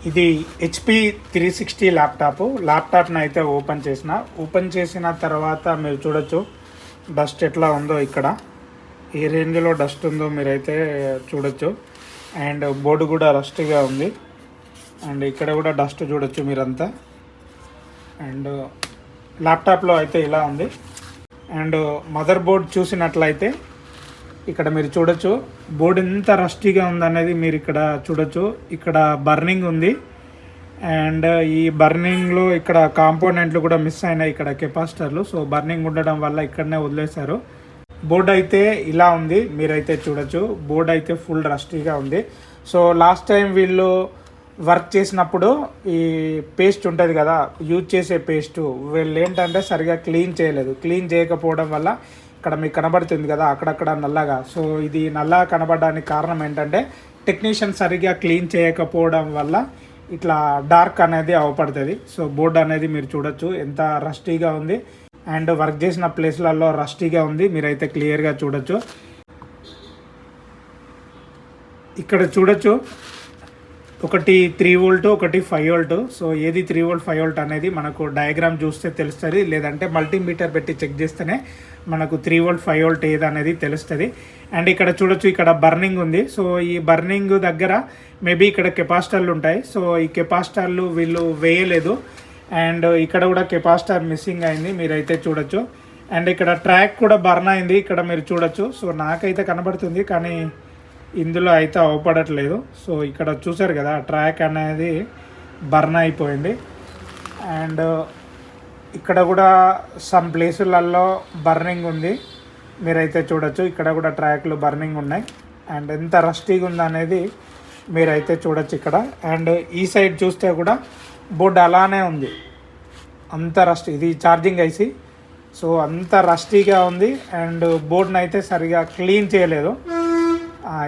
ఇది హెచ్పి 360 ల్యాప్టాప్ని అయితే ఓపెన్ చేసిన తర్వాత మీరు చూడొచ్చు డస్ట్ ఎట్లా ఉందో. ఇక్కడ ఏ రేంజ్లో డస్ట్ ఉందో మీరైతే చూడొచ్చు. అండ్ బోర్డు కూడా రస్ట్గా ఉంది. అండ్ ఇక్కడ కూడా డస్ట్ చూడొచ్చు మీరంతా. అండ్ ల్యాప్టాప్లో అయితే ఇలా ఉంది. అండ్ మదర్ బోర్డ్ చూసినట్లయితే ఇక్కడ మీరు చూడొచ్చు బోర్డు ఎంత రస్టీగా ఉందనేది మీరు ఇక్కడ చూడొచ్చు. ఇక్కడ బర్నింగ్ ఉంది. అండ్ ఈ బర్నింగ్లో ఇక్కడ కాంపోనెంట్లు కూడా మిస్ అయినాయి, ఇక్కడ కెపాసిటర్లు. సో బర్నింగ్ ఉండడం వల్ల ఇక్కడనే వదిలేశారు. బోర్డు అయితే ఇలా ఉంది, మీరైతే చూడొచ్చు. బోర్డు అయితే ఫుల్ రస్టీగా ఉంది. సో లాస్ట్ టైం వీళ్ళు వర్క్ చేసినప్పుడు ఈ పేస్ట్ ఉంటుంది కదా, యూజ్ చేసే పేస్ట్ వీళ్ళు ఏంటంటే సరిగా క్లీన్ చేయలేదు. క్లీన్ చేయకపోవడం వల్ల ఇక్కడ మీకు కనబడుతుంది కదా అక్కడక్కడ నల్లగా. సో ఇది నల్లగా కనబడడానికి కారణం ఏంటంటే టెక్నీషియన్ సరిగా క్లీన్ చేయకపోవడం వల్ల ఇట్లా డార్క్ అనేది అవపడుతుంది. సో బోర్డు అనేది మీరు చూడొచ్చు ఎంత రస్టీగా ఉంది. అండ్ వర్క్ చేసిన ప్లేస్లలో రస్టీగా ఉంది, మీరైతే క్లియర్గా చూడొచ్చు. ఇక్కడ చూడొచ్చు ఒకటి 3 వోల్ట్, ఒకటి 5 వోల్ట్. సో ఏది 3 వోల్ట్ 5 వోల్ట్ అనేది మనకు డయాగ్రామ్ చూస్తే తెలుస్తుంది, లేదంటే మల్టీమీటర్ పెట్టి చెక్ చేస్తేనే మనకు 3 వోల్ట్ 5 వోల్ట్ ఏది అనేది తెలుస్తుంది. అండ్ ఇక్కడ చూడొచ్చు ఇక్కడ బర్నింగ్ ఉంది. సో ఈ బర్నింగ్ దగ్గర మేబీ ఇక్కడ కెపాసిటర్లు ఉంటాయి. సో ఈ కెపాసిటర్లు వీళ్ళు వేయలేదు. అండ్ ఇక్కడ కూడా కెపాసిటర్ మిస్సింగ్ అయింది, మీరైతే చూడొచ్చు. అండ్ ఇక్కడ ట్రాక్ కూడా బర్న్ అయింది, ఇక్కడ మీరు చూడొచ్చు. సో నాకైతే కనబడుతుంది కానీ ఇందులో అయితే అవపడట్లేదు. సో ఇక్కడ చూసారు కదా ట్రాక్ అనేది బర్న్ అయిపోయింది. అండ్ ఇక్కడ కూడా సమ్ ప్లేసులలో బర్నింగ్ ఉంది, మీరైతే చూడొచ్చు. ఇక్కడ కూడా ట్రాక్లు బర్నింగ్ ఉన్నాయి. అండ్ ఎంత రస్టీగా ఉందనేది మీరైతే చూడొచ్చు ఇక్కడ. అండ్ ఈ సైడ్ చూస్తే కూడా బోర్డు అలానే ఉంది, అంత రస్ట్. ఇది ఛార్జింగ్ ఐసి. సో అంత రస్టీగా ఉంది. అండ్ బోర్డుని అయితే సరిగా క్లీన్ చేయలేదు.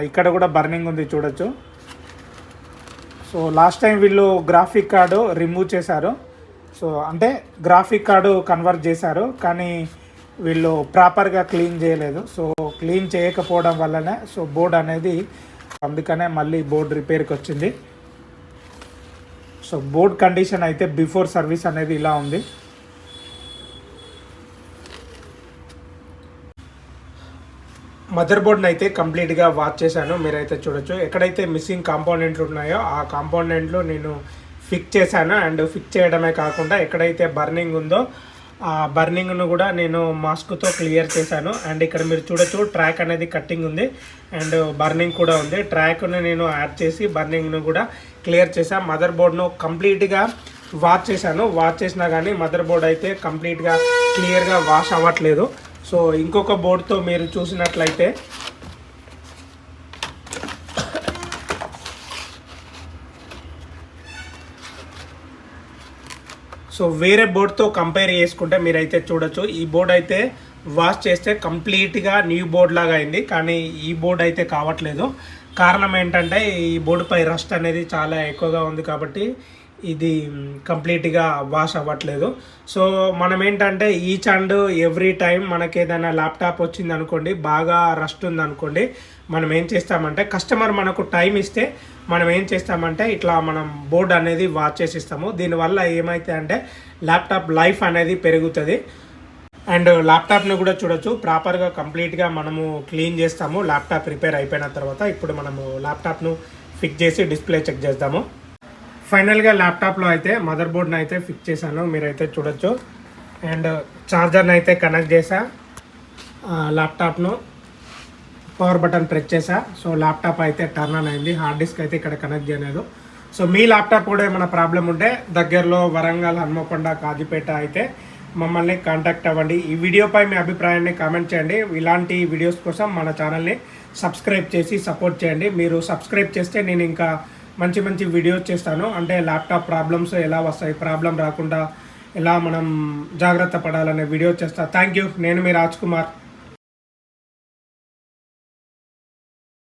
ఇక్కడ కూడా బర్నింగ్ ఉంది చూడొచ్చు. సో లాస్ట్ టైం వీళ్ళు గ్రాఫిక్ కార్డు రిమూవ్ చేశారు. సో అంటే గ్రాఫిక్ కార్డు కన్వర్ట్ చేశారు కానీ వీళ్ళు ప్రాపర్గా క్లీన్ చేయలేదు. సో క్లీన్ చేయకపోవడం వల్లనే సో బోర్డు అనేది, అందుకనే మళ్ళీ బోర్డు రిపేర్కి వచ్చింది. సో బోర్డ్ కండిషన్ అయితే బిఫోర్ సర్వీస్ అనేది ఇలా ఉంది. మదర్ బోర్డ్ని అయితే కంప్లీట్గా వాచ్ చేశాను, మీరైతే చూడొచ్చు. ఎక్కడైతే మిస్సింగ్ కాంపోనెంట్లు ఉన్నాయో ఆ కాంపోనెంట్లు నేను ఫిక్స్ చేశాను. అండ్ ఫిక్స్ చేయడమే కాకుండా ఎక్కడైతే బర్నింగ్ ఉందో ఆ బర్నింగ్ను కూడా నేను మాస్క్తో క్లియర్ చేశాను. అండ్ ఇక్కడ మీరు చూడొచ్చు ట్రాక్ అనేది కట్టింగ్ ఉంది అండ్ బర్నింగ్ కూడా ఉంది. ట్రాక్ను నేను యాడ్ చేసి బర్నింగ్ను కూడా క్లియర్ చేశాను. మదర్ బోర్డ్ను కంప్లీట్గా వాష్ చేశాను. వాష్ చేసినా కానీ మదర్ బోర్డ్ అయితే కంప్లీట్గా క్లియర్గా వాష్ అవ్వట్లేదు. సో ఇంకొక బోర్డుతో మీరు చూసినట్లయితే సో వేరే బోర్డ్తో కంపేర్ చేసుకుంటే మీరైతే చూడొచ్చు ఈ బోర్డ్ అయితే వాష్ చేస్తే కంప్లీట్గా న్యూ బోర్డ్ లాగా అయింది. కానీ ఈ బోర్డ్ అయితే కావట్లేదు. కారణం ఏంటంటే ఈ బోర్డుపై రస్ట్ అనేది చాలా ఎక్కువగా ఉంది కాబట్టి ఇది కంప్లీట్గా వాష్ అవ్వట్లేదు. సో మనం ఏంటంటే ఈచ్ అండ్ ఎవ్రీ టైం మనకి ఏదైనా ల్యాప్టాప్ వచ్చింది అనుకోండి, బాగా రస్ట్ ఉంది అనుకోండి, మనం ఏం చేస్తామంటే కస్టమర్ మనకు టైం ఇస్తే మనం ఏం చేస్తామంటే ఇట్లా మనం బోర్డు అనేది వాష్ చేసి ఇస్తాము. దీనివల్ల ఏమైతే అంటే ల్యాప్టాప్ లైఫ్ అనేది పెరుగుతుంది. అండ్ ల్యాప్టాప్ని కూడా చూడొచ్చు ప్రాపర్గా కంప్లీట్గా మనము క్లీన్ చేస్తాము ల్యాప్టాప్ రిపేర్ అయిపోయిన తర్వాత. ఇప్పుడు మనము ల్యాప్టాప్ను ఫిక్స్ చేసి డిస్ప్లే చెక్ చేద్దాము. ఫైనల్గా ల్యాప్టాప్లో అయితే మదర్ బోర్డ్ని అయితే ఫిక్స్ చేశాను, మీరైతే చూడొచ్చు. అండ్ ఛార్జర్ని అయితే కనెక్ట్ చేసా, ల్యాప్టాప్ను పవర్ బటన్ ప్రెస్ చేసా. సో ల్యాప్టాప్ అయితే టర్న్ ఆన్ అయింది. హార్డ్ డిస్క్ అయితే ఇక్కడ కనెక్ట్ చేయలేదు. సో మీ ల్యాప్టాప్ కూడా ఏమైనా ప్రాబ్లం ఉంటే దగ్గరలో వరంగల్, హన్మకొండ, కాజీపేట అయితే మమ్మల్ని కాంటాక్ట్ అవ్వండి. ఈ వీడియోపై మీ అభిప్రాయాన్ని కామెంట్ చేయండి. ఇలాంటి వీడియోస్ కోసం మన ఛానల్ని సబ్స్క్రైబ్ చేసి సపోర్ట్ చేయండి. మీరు సబ్స్క్రైబ్ చేస్తే నేను ఇంకా మంచి మంచి వీడియోస్ చేస్తాను. అంటే ల్యాప్టాప్ ప్రాబ్లమ్స్ ఎలా వస్తాయి, ప్రాబ్లం రాకుండా ఎలా మనం జాగ్రత్త పడాలనే వీడియో చేస్తాను. Thank you. నేను మీ రాజ్ కుమార్.